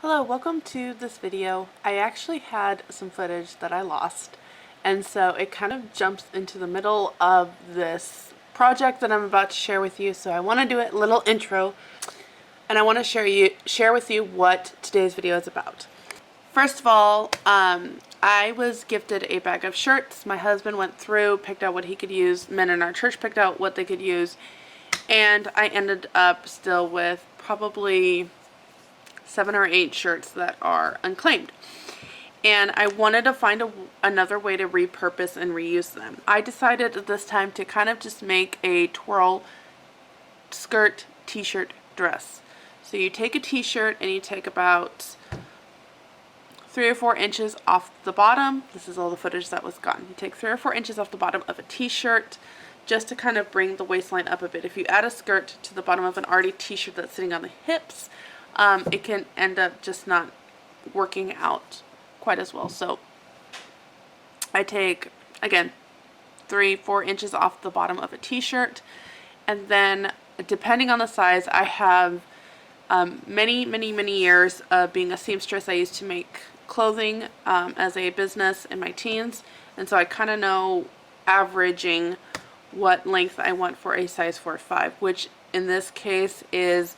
Hello, welcome to this video. I actually had some footage that I lost, and so it kind of jumps into the middle of this project that I'm about to share with you. So I want to do a little intro, and I want to share with you what today's video is about. First of all, I was gifted a bag of shirts. My husband went through, picked out what he could use. Men in our church picked out what they could use, and I ended up still with probably 7 or 8 shirts that are unclaimed, and I wanted to find another way to repurpose and reuse them. I decided at this time to kind of just make a twirl skirt t-shirt dress. So you take a t-shirt and you take about 3 or 4 inches off the bottom. This is all the footage that was gone. You take 3 or 4 inches off the bottom of a t-shirt just to kind of bring the waistline up a bit. If you add a skirt to the bottom of an already t-shirt that's sitting on the hips, it can end up just not working out quite as well. So I take, again, 3-4 inches off the bottom of a t-shirt, and then depending on the size, I have many years of being a seamstress. I used to make clothing as a business in my teens, and so I kind of know averaging what length I want for a size 4-5, which in this case is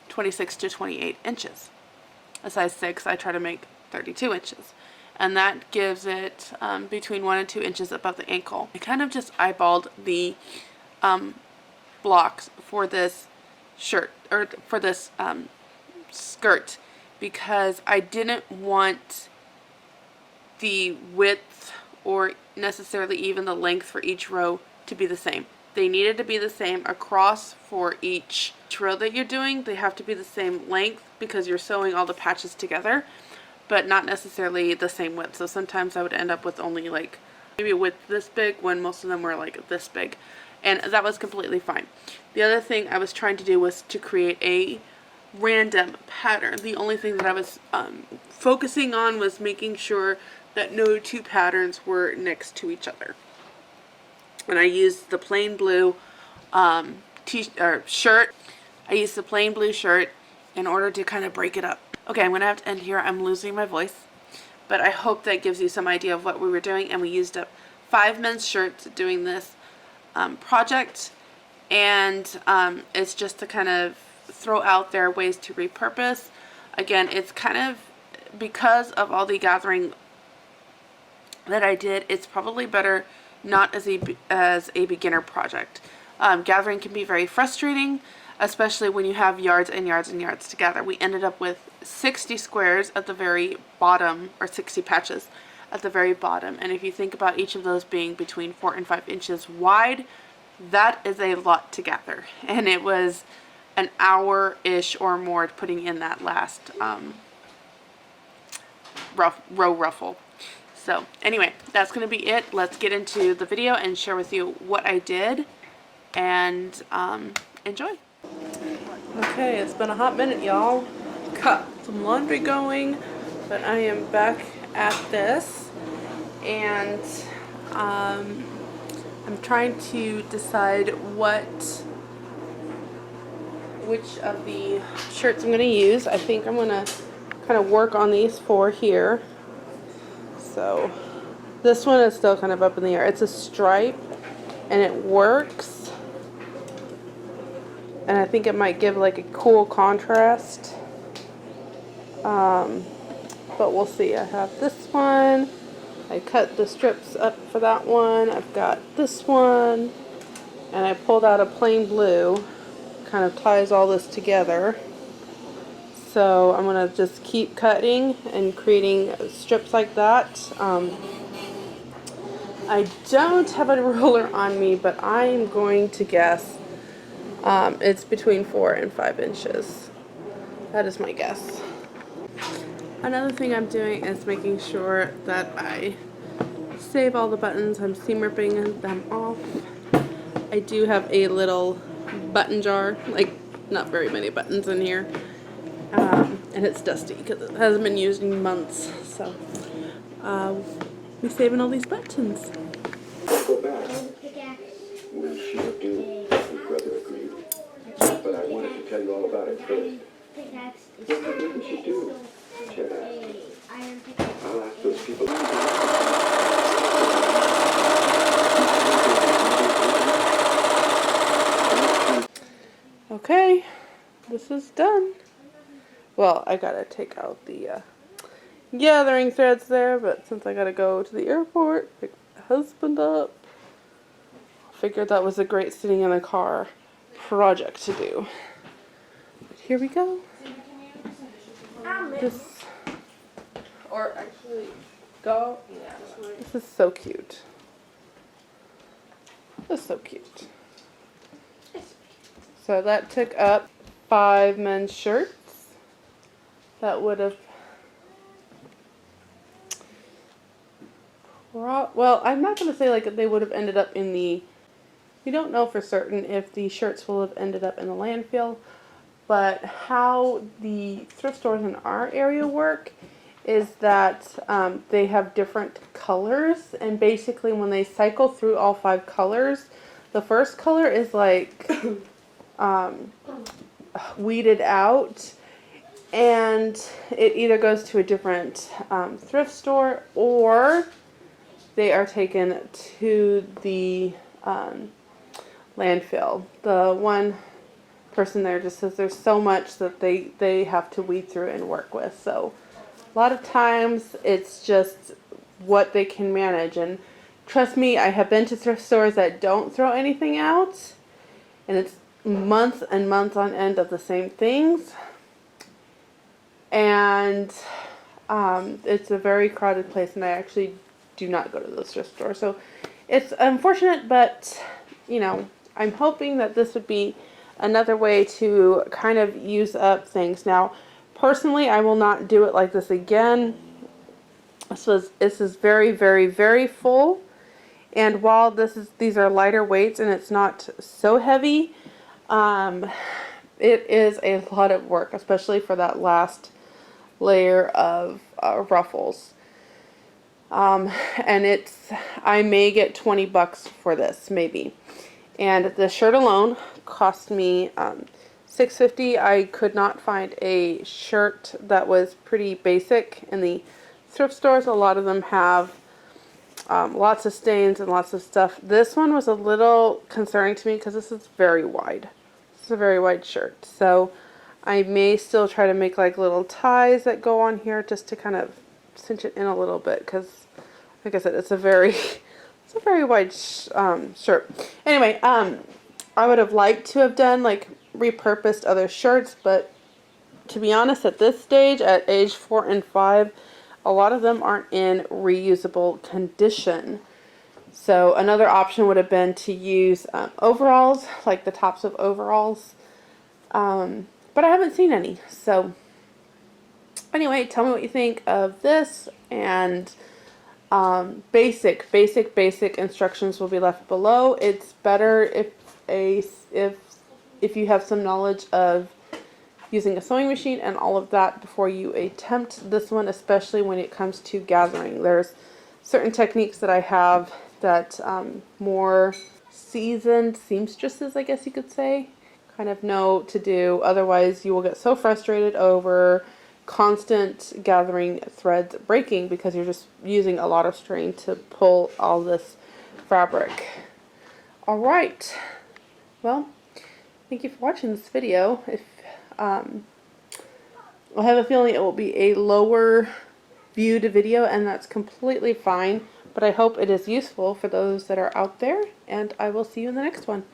26 to 28 inches. A size 6, I try to make 32 inches. And that gives it between 1 and 2 inches above the ankle. I kind of just eyeballed the blocks for this shirt, or for this skirt, because I didn't want the width or necessarily even the length for each row to be the same. They needed to be the same across for each row that you're doing. They have to be the same length because you're sewing all the patches together, but not necessarily the same width. So sometimes I would end up with only like maybe a width this big when most of them were like this big, and that was completely fine. The other thing I was trying to do was to create a random pattern. The only thing that I was focusing on was making sure that no two patterns were next to each other. And I used the plain blue shirt. I used the plain blue shirt in order to kind of break it up. Okay, I'm going to have to end here. I'm losing my voice. But I hope that gives you some idea of what we were doing. And we used up 5 men's shirts doing this project. And it's just to kind of throw out there ways to repurpose. Again, it's kind of, because of all the gathering that I did, it's probably better not as a beginner project. Gathering can be very frustrating, especially when you have yards and yards and yards together. We ended up with 60 squares at the very bottom, or 60 patches at the very bottom. And if you think about each of those being between 4 and 5 inches wide, that is a lot to gather. And it was an hour-ish or more putting in that last row ruffle. So anyway, that's going to be it. Let's get into the video and share with you what I did, and enjoy. Okay, it's been a hot minute, y'all. Got some laundry going, but I am back at this, and I'm trying to decide which of the shirts I'm going to use. I think I'm going to kind of work on these 4 here. So this one is still kind of up in the air. It's a stripe and it works, and I think it might give like a cool contrast, but we'll see. I have this one. I cut the strips up for that one. I've got this one, and I pulled out a plain blue, kind of ties all this together. So I'm going to just keep cutting and creating strips like that. I don't have a ruler on me, but I'm going to guess it's between 4 and 5 inches. That is my guess. Another thing I'm doing is making sure that I save all the buttons. I'm seam ripping them off. I do have a little button jar, like not very many buttons in here. And it's dusty because it hasn't been used in months. So we're saving all these buttons. Go back. When she would do, her brother agreed. But I wanted to tell you all about it first. pickaxe. It's still What you do? Chet asked. a iron pickaxe. I'll ask those people. Okay, this is done. Well, I gotta take out the gathering threads there, but since I gotta go to the airport, pick my husband up, figured that was a great sitting in the car project to do. But here we go. This, or actually, go. Yeah. This is so cute. This is so cute. So that took up 5 men's shirts. That would have, well, I'm not going to say like they would have ended up in the, we don't know for certain if the shirts will have ended up in the landfill, but how the thrift stores in our area work is that they have different colors, and basically when they cycle through all 5 colors, the first color is like weeded out, and it either goes to a different thrift store, or they are taken to the landfill. The one person there just says there's so much that they have to weed through and work with. So a lot of times it's just what they can manage. And trust me, I have been to thrift stores that don't throw anything out, and it's months and months on end of the same things. And it's a very crowded place, and I actually do not go to those thrift stores. So it's unfortunate, but you know, I'm hoping that this would be another way to kind of use up things. Now, personally, I will not do it like this again. This is very, very, very full. And while these are lighter weights and it's not so heavy, it is a lot of work, especially for that last layer of ruffles. And I may get $20 for this, maybe. And the shirt alone cost me $6.50. I could not find a shirt that was pretty basic in the thrift stores. A lot of them have lots of stains and lots of stuff. This one was a little concerning to me because this is very wide. This is a very wide shirt. So I may still try to make like little ties that go on here just to kind of cinch it in a little bit, because like I said, it's a very wide shirt. Anyway, I would have liked to have done like repurposed other shirts, but to be honest, at this stage, at age 4 and 5, a lot of them aren't in reusable condition. So another option would have been to use overalls, like the tops of overalls. But I haven't seen any. So anyway, tell me what you think of this, and basic instructions will be left below. It's better if you have some knowledge of using a sewing machine and all of that before you attempt this one, especially when it comes to gathering. There's certain techniques that I have that more seasoned seamstresses, I guess you could say, kind of know to do. Otherwise, you will get so frustrated over constant gathering threads breaking because you're just using a lot of strain to pull all this fabric. Alright, well, thank you for watching this video. If I have a feeling it will be a lower viewed video, and that's completely fine, but I hope it is useful for those that are out there, and I will see you in the next one.